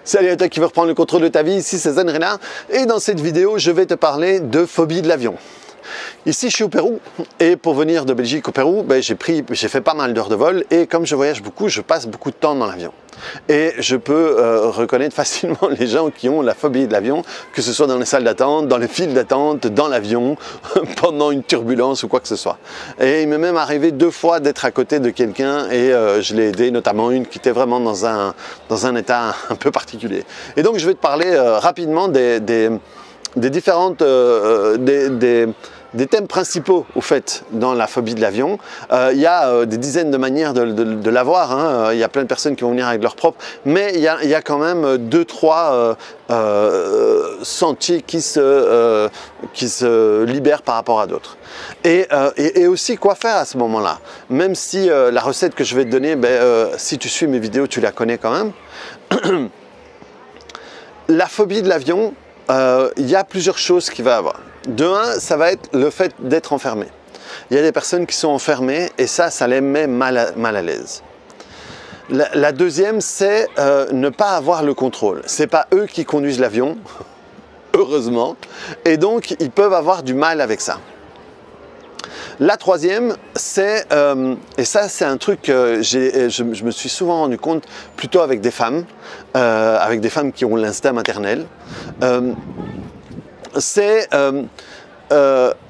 Salut à toi qui veut reprendre le contrôle de ta vie, ici c'est Zen Renard et dans cette vidéo je vais te parler de phobie de l'avion. Ici je suis au Pérou et pour venir de Belgique au Pérou, j'ai fait pas mal d'heures de vol et comme je voyage beaucoup, je passe beaucoup de temps dans l'avion. Et je peux reconnaître facilement les gens qui ont la phobie de l'avion, que ce soit dans les salles d'attente, dans les files d'attente, dans l'avion, pendant une turbulence ou quoi que ce soit. Et il m'est même arrivé 2 fois d'être à côté de quelqu'un et je l'ai aidé, notamment une qui était vraiment dans un état un peu particulier. Et donc je vais te parler rapidement des différentes... des thèmes principaux au fait dans la phobie de l'avion. Il y a des dizaines de manières de l'avoir, hein. Il y a plein de personnes qui vont venir avec leur propre, mais il y a quand même 2-3 sentiers qui se libèrent par rapport à d'autres. Et aussi quoi faire à ce moment-là, même si la recette que je vais te donner, si tu suis mes vidéos tu la connais quand même. La phobie de l'avion, il y a plusieurs choses qu'il va avoir. De un, ça va être le fait d'être enfermé. Il y a des personnes qui sont enfermées et ça les met mal à l'aise. La deuxième, c'est ne pas avoir le contrôle. Ce n'est pas eux qui conduisent l'avion, heureusement, et donc ils peuvent avoir du mal avec ça. La troisième, c'est, et ça c'est un truc que je me suis souvent rendu compte plutôt avec des femmes qui ont l'instinct maternel, c'est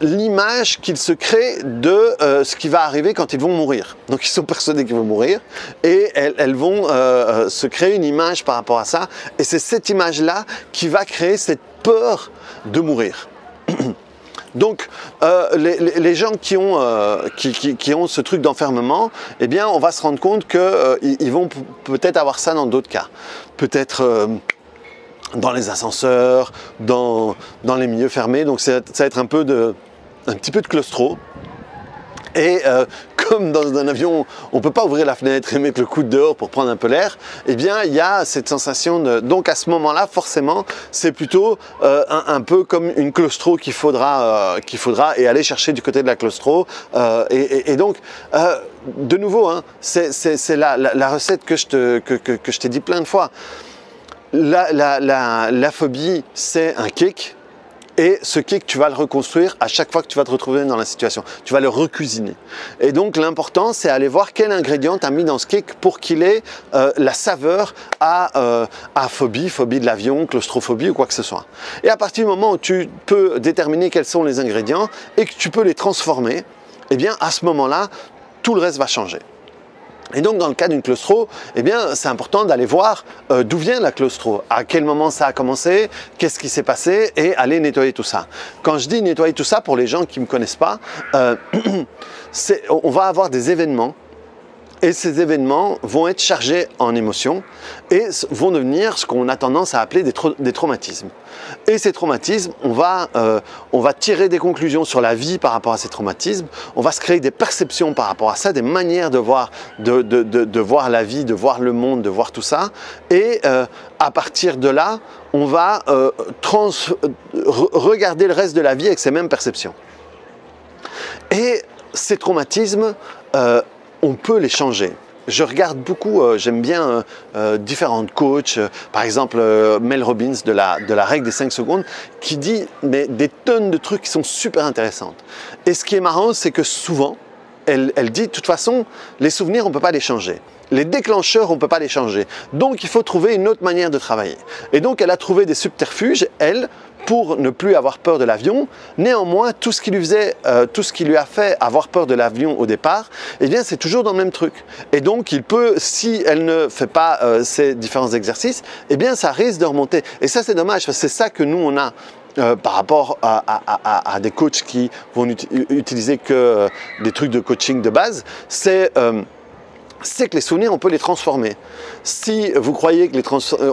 l'image qu'ils se créent de ce qui va arriver quand ils vont mourir. Donc ils sont persuadés qu'ils vont mourir et elles vont se créer une image par rapport à ça et c'est cette image-là qui va créer cette peur de mourir. Donc, les gens qui ont ce truc d'enfermement, eh bien, on va se rendre compte qu'ils vont peut-être avoir ça dans d'autres cas. Peut-être dans les ascenseurs, dans les milieux fermés. Donc, ça va être un petit peu de claustro. Et comme dans un avion, on ne peut pas ouvrir la fenêtre et mettre le coude dehors pour prendre un peu l'air, eh bien, il y a cette sensation de... Donc, à ce moment-là, forcément, c'est plutôt un peu comme une claustro qu'il faudra et aller chercher du côté de la claustro. Et donc, de nouveau, hein, c'est la recette que je t'ai dit plein de fois. La phobie, c'est un kick. Et ce kick, tu vas le reconstruire à chaque fois que tu vas te retrouver dans la situation. Tu vas le recuisiner. Et donc, l'important, c'est aller voir quel ingrédient tu as mis dans ce kick pour qu'il ait la saveur à phobie de l'avion, claustrophobie ou quoi que ce soit. Et à partir du moment où tu peux déterminer quels sont les ingrédients et que tu peux les transformer, eh bien, à ce moment-là, tout le reste va changer. Et donc dans le cas d'une claustro, eh bien c'est important d'aller voir d'où vient la claustro, à quel moment ça a commencé, qu'est-ce qui s'est passé et aller nettoyer tout ça. Quand je dis nettoyer tout ça, pour les gens qui ne me connaissent pas, on va avoir des événements et ces événements vont être chargés en émotions et vont devenir ce qu'on a tendance à appeler des traumatismes. Et ces traumatismes, on va tirer des conclusions sur la vie par rapport à ces traumatismes, on va se créer des perceptions par rapport à ça, des manières de voir la vie, de voir le monde, de voir tout ça. Et à partir de là, on va regarder le reste de la vie avec ces mêmes perceptions. Et ces traumatismes, on peut les changer. Je regarde beaucoup, j'aime bien différentes coachs, par exemple Mel Robbins de la règle des 5 secondes, qui dit des tonnes de trucs qui sont super intéressantes. Et ce qui est marrant, c'est que souvent, elle dit de toute façon, les souvenirs, on ne peut pas les changer. Les déclencheurs, on ne peut pas les changer. Donc, il faut trouver une autre manière de travailler. Et donc, elle a trouvé des subterfuges, elle, pour ne plus avoir peur de l'avion. Néanmoins, tout ce qui lui a fait avoir peur de l'avion au départ, eh bien, c'est toujours dans le même truc. Et donc, il peut, si elle ne fait pas ces différents exercices, eh bien, ça risque de remonter. Et ça, c'est dommage, parce que c'est ça que nous, on a par rapport à des coachs qui vont utiliser que des trucs de coaching de base, c'est que les souvenirs, on peut les transformer. Si vous croyez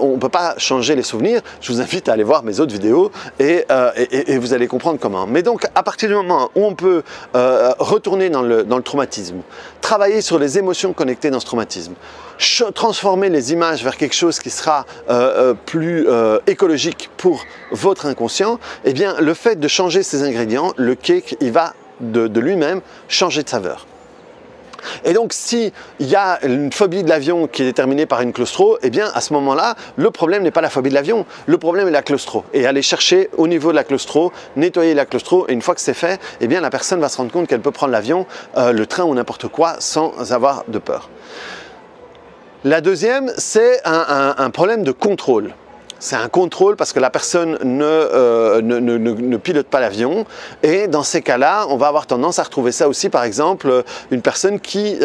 on ne peut pas changer les souvenirs, je vous invite à aller voir mes autres vidéos et vous allez comprendre comment. Mais donc, à partir du moment où on peut retourner dans le traumatisme, travailler sur les émotions connectées dans ce traumatisme, transformer les images vers quelque chose qui sera plus écologique pour votre inconscient, eh bien, le fait de changer ces ingrédients, le cake, il va de lui-même changer de saveur. Et donc, s'il y a une phobie de l'avion qui est déterminée par une claustro, eh bien, à ce moment-là, le problème n'est pas la phobie de l'avion, le problème est la claustro. Et aller chercher au niveau de la claustro, nettoyer la claustro, et une fois que c'est fait, eh bien, la personne va se rendre compte qu'elle peut prendre l'avion, le train ou n'importe quoi sans avoir de peur. La deuxième, c'est un problème de contrôle. C'est un contrôle parce que la personne ne pilote pas l'avion, et dans ces cas-là, on va avoir tendance à retrouver ça aussi, par exemple, une personne qui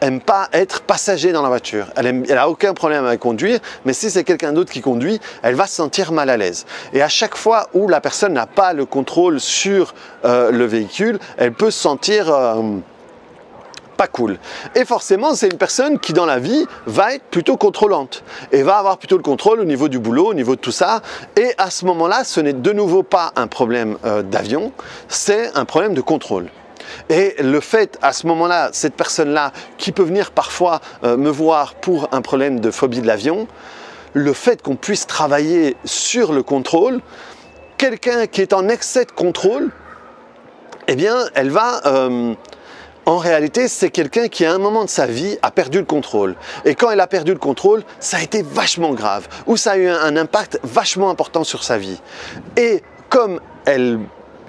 n'aime pas être passager dans la voiture. Elle n'a aucun problème avec conduire, mais si c'est quelqu'un d'autre qui conduit, elle va se sentir mal à l'aise. Et à chaque fois où la personne n'a pas le contrôle sur le véhicule, elle peut se sentir pas cool. Et forcément, c'est une personne qui, dans la vie, va être plutôt contrôlante et va avoir plutôt le contrôle au niveau du boulot, au niveau de tout ça. Et à ce moment-là, ce n'est de nouveau pas un problème d'avion, c'est un problème de contrôle. Et le fait, à ce moment-là, cette personne-là, qui peut venir parfois me voir pour un problème de phobie de l'avion, le fait qu'on puisse travailler sur le contrôle, quelqu'un qui est en excès de contrôle, eh bien, elle va... En réalité, c'est quelqu'un qui, à un moment de sa vie, a perdu le contrôle. Et quand elle a perdu le contrôle, ça a été vachement grave, ou ça a eu un impact vachement important sur sa vie. Et comme elle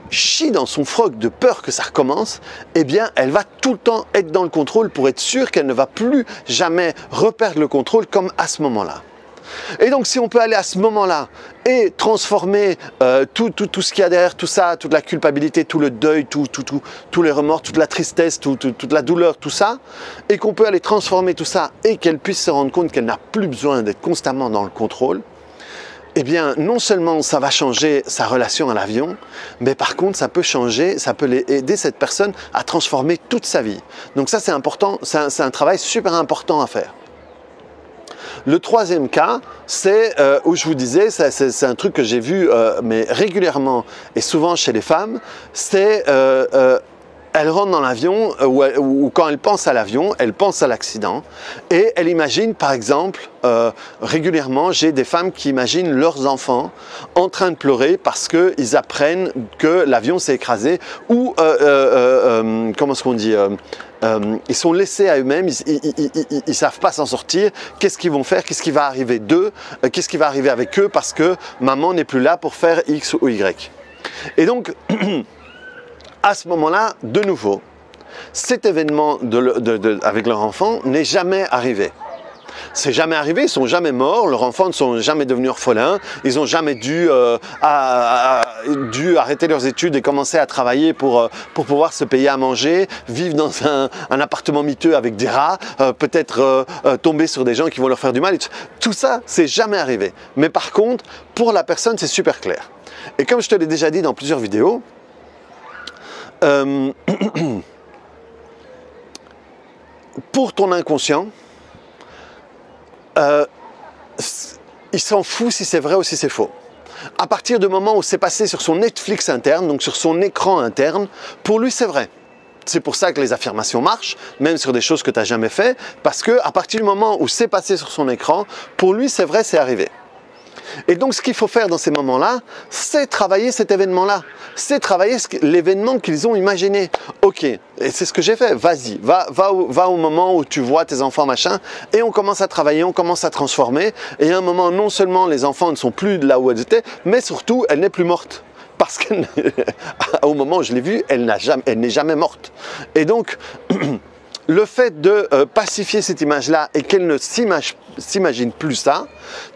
chie dans son froc de peur que ça recommence, eh bien, elle va tout le temps être dans le contrôle pour être sûre qu'elle ne va plus jamais reperdre le contrôle comme à ce moment-là. Et donc, si on peut aller à ce moment-là et transformer tout ce qu'il y a derrière tout ça, toute la culpabilité, tout le deuil, tous les remords, toute la tristesse, toute la douleur, tout ça, et qu'on peut aller transformer tout ça et qu'elle puisse se rendre compte qu'elle n'a plus besoin d'être constamment dans le contrôle, eh bien, non seulement ça va changer sa relation à l'avion, mais par contre, ça peut changer, ça peut aider cette personne à transformer toute sa vie. Donc ça, c'est important, c'est un travail super important à faire. Le troisième cas, c'est où je vous disais, c'est un truc que j'ai vu mais régulièrement et souvent chez les femmes, c'est elle rentre dans l'avion ou quand elle pense à l'avion, elle pense à l'accident et elle imagine par exemple, régulièrement j'ai des femmes qui imaginent leurs enfants en train de pleurer parce qu'ils apprennent que l'avion s'est écrasé ou comment est-ce qu'on dit ils sont laissés à eux-mêmes, ils ne savent pas s'en sortir, qu'est-ce qu'ils vont faire, qu'est-ce qui va arriver d'eux, qu'est-ce qui va arriver avec eux parce que maman n'est plus là pour faire X ou Y. Et donc, à ce moment-là, de nouveau, cet événement avec leur enfant n'est jamais arrivé. C'est jamais arrivé, ils ne sont jamais morts, leurs enfants ne sont jamais devenus orphelins, ils n'ont jamais dû arrêter leurs études et commencer à travailler pour pouvoir se payer à manger, vivre dans un appartement miteux avec des rats, peut-être tomber sur des gens qui vont leur faire du mal. Tout ça, c'est jamais arrivé. Mais par contre, pour la personne, c'est super clair. Et comme je te l'ai déjà dit dans plusieurs vidéos, pour ton inconscient, il s'en fout si c'est vrai ou si c'est faux. À partir du moment où c'est passé sur son Netflix interne, donc sur son écran interne, pour lui c'est vrai. C'est pour ça que les affirmations marchent, même sur des choses que tu n'as jamais fait, parce qu'à partir du moment où c'est passé sur son écran, pour lui c'est vrai, c'est arrivé. Et donc ce qu'il faut faire dans ces moments-là, c'est travailler cet événement-là. C'est travailler l'événement qu'ils ont imaginé. Ok, et c'est ce que j'ai fait, vas-y, va au moment où tu vois tes enfants, machin, et on commence à travailler, on commence à transformer, et à un moment, non seulement les enfants ne sont plus là où elles étaient, mais surtout, elle n'est plus morte. Parce qu'au moment où je l'ai vue, elle n'est jamais morte. Et donc, le fait de pacifier cette image-là et qu'elle ne s'imagine plus ça,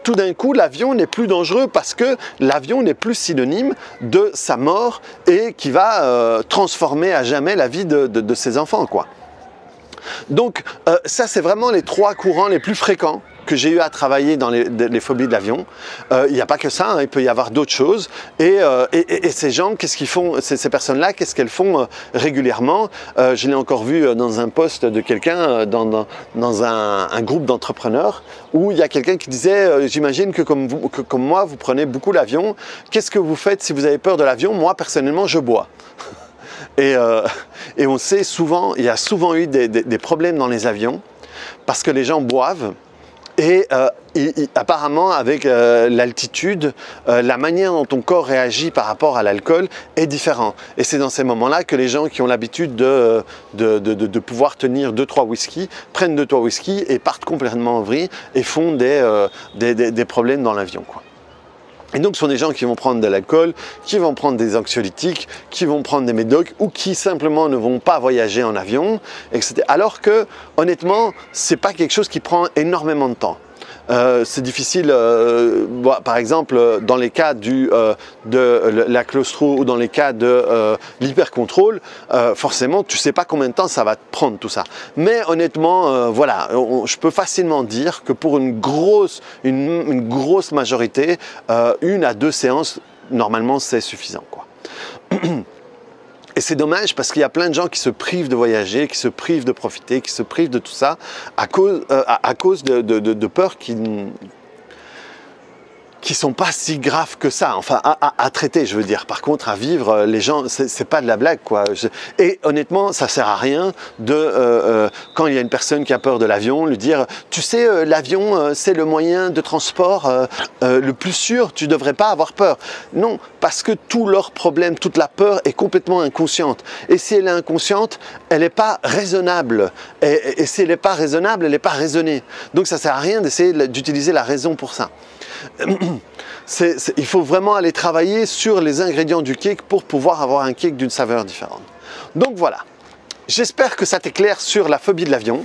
tout d'un coup, l'avion n'est plus dangereux parce que l'avion n'est plus synonyme de sa mort et qui va transformer à jamais la vie de ses enfants, quoi. Donc, ça, c'est vraiment les trois courants les plus fréquents que j'ai eu à travailler dans les phobies de l'avion. Il n'y a pas que ça, hein, il peut y avoir d'autres choses. Et ces gens, qu'est-ce qu'ils font, ces personnes-là, qu'est-ce qu'elles font régulièrement? Je l'ai encore vu dans un post de quelqu'un, dans un groupe d'entrepreneurs, où il y a quelqu'un qui disait, j'imagine que comme moi, vous prenez beaucoup l'avion. Qu'est-ce que vous faites si vous avez peur de l'avion? Moi, personnellement, je bois. Et on sait souvent, il y a souvent eu des problèmes dans les avions, parce que les gens boivent. Et apparemment, avec l'altitude, la manière dont ton corps réagit par rapport à l'alcool est différent. Et c'est dans ces moments-là que les gens qui ont l'habitude de pouvoir tenir 2-3 whisky, prennent 2-3 whisky et partent complètement en vrille et font des problèmes dans l'avion, quoi. Et donc, ce sont des gens qui vont prendre de l'alcool, qui vont prendre des anxiolytiques, qui vont prendre des médocs ou qui simplement ne vont pas voyager en avion, etc. Alors que, honnêtement, c'est pas quelque chose qui prend énormément de temps. C'est difficile, par exemple, dans les cas de la claustro ou dans les cas de l'hypercontrôle, forcément, tu ne sais pas combien de temps ça va te prendre tout ça. Mais honnêtement, voilà, je peux facilement dire que pour une grosse majorité, 1 à 2 séances, normalement, c'est suffisant, quoi. Et c'est dommage parce qu'il y a plein de gens qui se privent de voyager, qui se privent de profiter, qui se privent de tout ça à cause de peurs qui sont pas si graves que ça, enfin à traiter, je veux dire. Par contre, à vivre, les gens, c'est pas de la blague, quoi. Et honnêtement, ça sert à rien de, quand il y a une personne qui a peur de l'avion, lui dire, tu sais, l'avion, c'est le moyen de transport le plus sûr, tu devrais pas avoir peur. Non, parce que tout leur problème, toute la peur est complètement inconsciente. Et si elle est inconsciente, elle n'est pas raisonnable. Et si elle n'est pas raisonnable, elle n'est pas raisonnée. Donc ça sert à rien d'essayer d'utiliser la raison pour ça. Il faut vraiment aller travailler sur les ingrédients du cake pour pouvoir avoir un cake d'une saveur différente. Donc voilà, j'espère que ça t'éclaire sur la phobie de l'avion.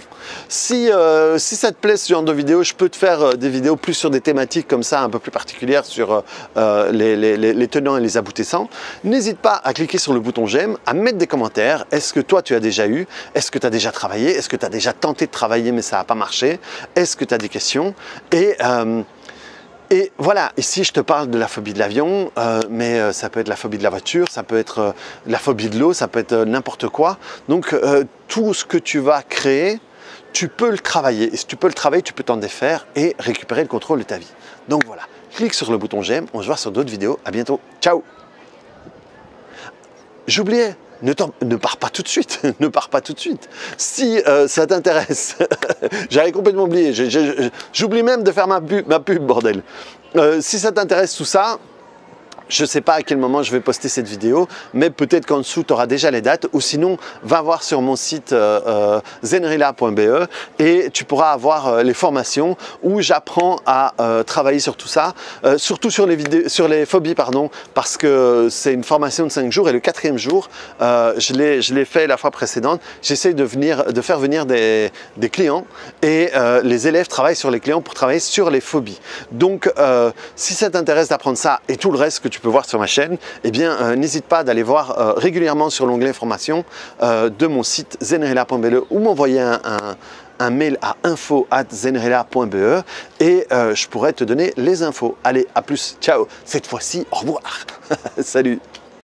Si ça te plaît ce genre de vidéo, je peux te faire des vidéos plus sur des thématiques comme ça, un peu plus particulières sur les tenants et les aboutissants. N'hésite pas à cliquer sur le bouton j'aime, à mettre des commentaires. Est-ce que toi tu as déjà eu? Est-ce que tu as déjà travaillé? Est-ce que tu as déjà tenté de travailler mais ça n'a pas marché? Est-ce que tu as des questions? Et voilà, ici je te parle de la phobie de l'avion, mais ça peut être la phobie de la voiture, ça peut être la phobie de l'eau, ça peut être n'importe quoi. Donc tout ce que tu vas créer, tu peux le travailler. Et si tu peux le travailler, tu peux t'en défaire et récupérer le contrôle de ta vie. Donc voilà, clique sur le bouton j'aime, on se voit sur d'autres vidéos. À bientôt, ciao! J'oubliais, ne pars pas tout de suite, ne pars pas tout de suite. Si ça t'intéresse, j'avais complètement oublié, j'oublie même de faire ma pub, bordel. Si ça t'intéresse tout ça, je ne sais pas à quel moment je vais poster cette vidéo, mais peut-être qu'en dessous, tu auras déjà les dates. Ou sinon, va voir sur mon site zenrila.be et tu pourras avoir les formations où j'apprends à travailler sur tout ça. Surtout sur les phobies, pardon, parce que c'est une formation de 5 jours. Et le 4e jour, je l'ai fait la fois précédente. J'essaie de faire venir des clients et les élèves travaillent sur les clients pour travailler sur les phobies. Donc, si ça t'intéresse d'apprendre ça et tout le reste que tu peux voir sur ma chaîne, eh bien n'hésite pas d'aller voir régulièrement sur l'onglet formation de mon site zenrila.be ou m'envoyer un mail à info@zenrila.be et je pourrais te donner les infos. Allez, à plus, ciao, cette fois-ci, au revoir, salut.